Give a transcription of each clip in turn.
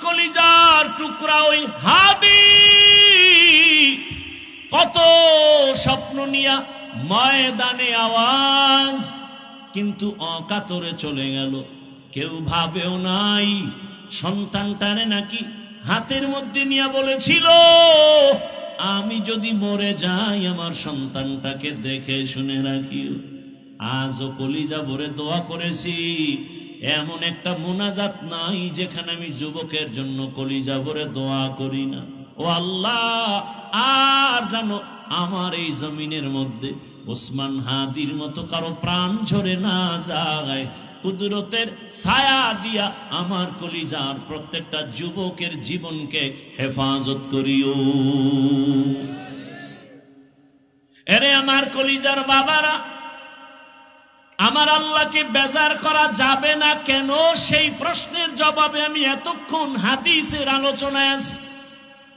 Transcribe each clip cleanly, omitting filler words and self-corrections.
কলিজার টুকরা ওই হাদি কত স্বপ্ন নিয়া ময়দানে আওয়াজ, কিন্তু অকাতরে চলে গেল। কেউ ভাবেও নাই সন্তানটারে নাকি হাতের মধ্যে নিয়ে বলেছিল, আমি যদি মরে যাই আমার সন্তানটাকে দেখে শুনে রাখিও। আজও কলিজা ভরে দোয়া করেছি, এমন একটা মোনাজাত নাই যেখানে আমি যুবকের জন্য কলিজা ভরে দোয়া করি না। ও আল্লাহ, আর জানো আমার এই জমিনের মধ্যে ওসমান হাদির মতো কারো প্রাণ ঝরে না যায়। কুদরতের ছায়া দিয়া আমার কলিজার প্রত্যেকটা যুবকের জীবনকে হেফাজত করিও। এরে আমার কলিজার বাবারা, আমার আল্লাহকে বেজার করা যাবে না কেন, সেই প্রশ্নের জবাবে আমি এতক্ষণ হাদিসের আলোচনায় আছি।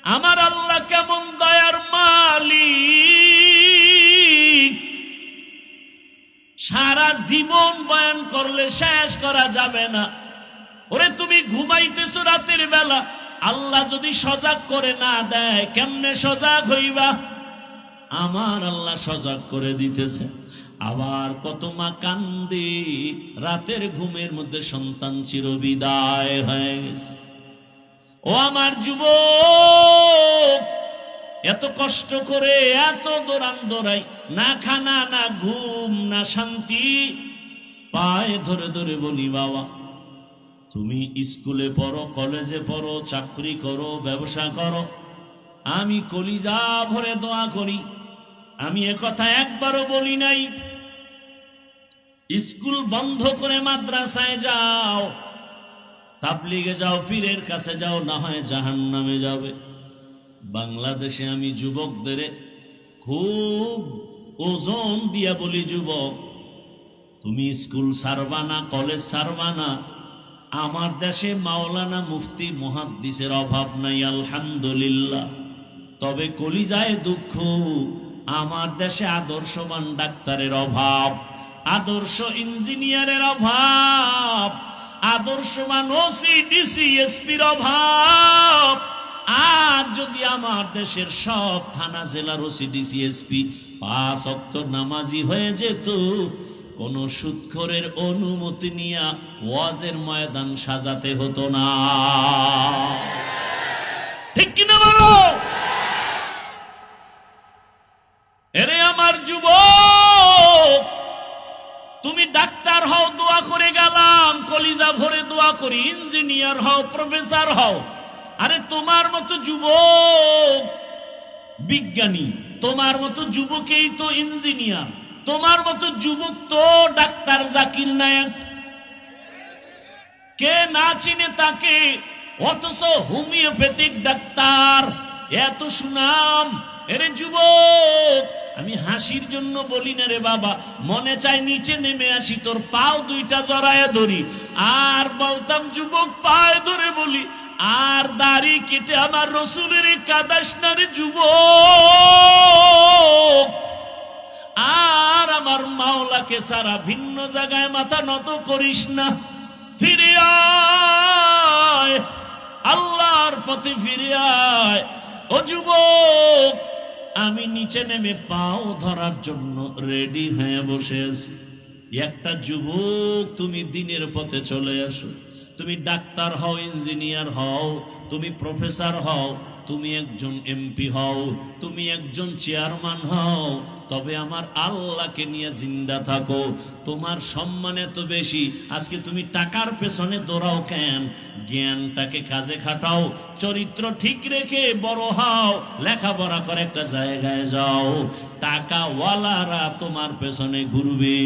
আমার আল্লাহ কেমন দয়ার মালিক, সারা জীবন বয়ান করলে শেষ করা যাবে না। ওরে তুমি ঘুমাইতেছো রাতের বেলা, আল্লাহ যদি সজাগ করে না দেয় কেমনে সজাগ হইবা? আমার আল্লাহ সজাগ করে দিতেছে। আবার কত মা কান্দে, রাতের ঘুমের মধ্যে সন্তান চিরবিদায় হয়ে গেছে। ও আমার যুবক, এত কষ্ট করে এত দৌড়ান দৌড়াই, না খানা না ঘুম না শান্তি, পায়ে ধরে ধরে বলি বাবা তুমি স্কুলে পড়ো, কলেজে পড়ো, চাকরি করো, ব্যবসা করো, আমি কলিজা ভরে দোয়া করি। আমি একথা একবারও বলি নাই স্কুল বন্ধ করে মাদ্রাসায় যাও, তাবলিগে যাও, পীরের কাছে যাও, না হয় জাহান্নামে যাবে। বাংলাদেশে আমি যুবকদের খুব ওজন দিয়া বলি, যুবক তুমি স্কুল ছাড়বা না, কলেজ ছাড়বা না। আমার দেশে মাওলানা মুফতি মুহাদ্দিসের অভাব নাই আলহামদুলিল্লাহ, তবে কলিজায় দুঃখ, আমার দেশে আদর্শবান ডাক্তারের অভাব, আদর্শ ইঞ্জিনিয়ারের অভাব, আদর্শবান ওসি ডিসি এসপির অভাব। আর যদি আমার দেশের সব থানা জেলার ওসি ডিসি এসপি 5 ওয়াক্ত নামাজি হয়ে যেত, কোন সুদখোরের অনুমতি নিয়ে ওয়াজের ময়দান সাজাতে হতো না। ঠিক কিনা বলো? এরে আমার যুবক, তুমি ডাক্তার হও, দোয়া করে গেলাম, কলিজা ভরে দোয়া করি। ইঞ্জিনিয়ার হও, প্রফেসর হও, আরে তোমার মতো যুবক বিজ্ঞানী, তোমার মতো যুবকেই তো ইঞ্জিনিয়ার, তোমার মতো যুবক তো ডাক্তার জাকির নায়েক। কে না চিনে তাকে? অথচ হোমিওপ্যাথিক ডাক্তার, এত সুনাম। এরে যুবক, আমি হাসির জন্য বলি না রে বাবা, মনে চাই নিচে নেমে আসি, তোর পাও দুইটা জড়ায় ধরি, আর বলতাম যুবক পায়ে ধরে বলি, আর দাড়ি কেটে আমার রসুলের কাদাস না রে যুবক, আর আমার মাওলাকে সারা ভিন্ন জায়গায় মাথা নত করিস না। ফিরে আয়, আল্লাহর পথে ফিরে আয়। ও যুবক, আমি নিচে নেমে পাও ধরার জন্য রেডি হয়ে বসে আছি। একটা যুবক, তুমি দিনের পথে চলে আসো। তুমি ডাক্তার হও, ইঞ্জিনিয়ার হও, তুমি প্রফেসর হও, তুমি একজন এমপি হও, তুমি একজন চেয়ারম্যান হও, তবে আমার আল্লাহকে নিয়ে জিন্দা থাকো। তোমার সম্মান এত বেশি, আজকে তুমি টাকার পেছনে দৌড়াও কেন? জ্ঞানটাকে কাজে খাটাও, চরিত্র ঠিক রেখে বড় হও, লেখাপড়া করে একটা জায়গায় যাও, টাকাওয়ালারা তোমার পেছনে ঘুরবে।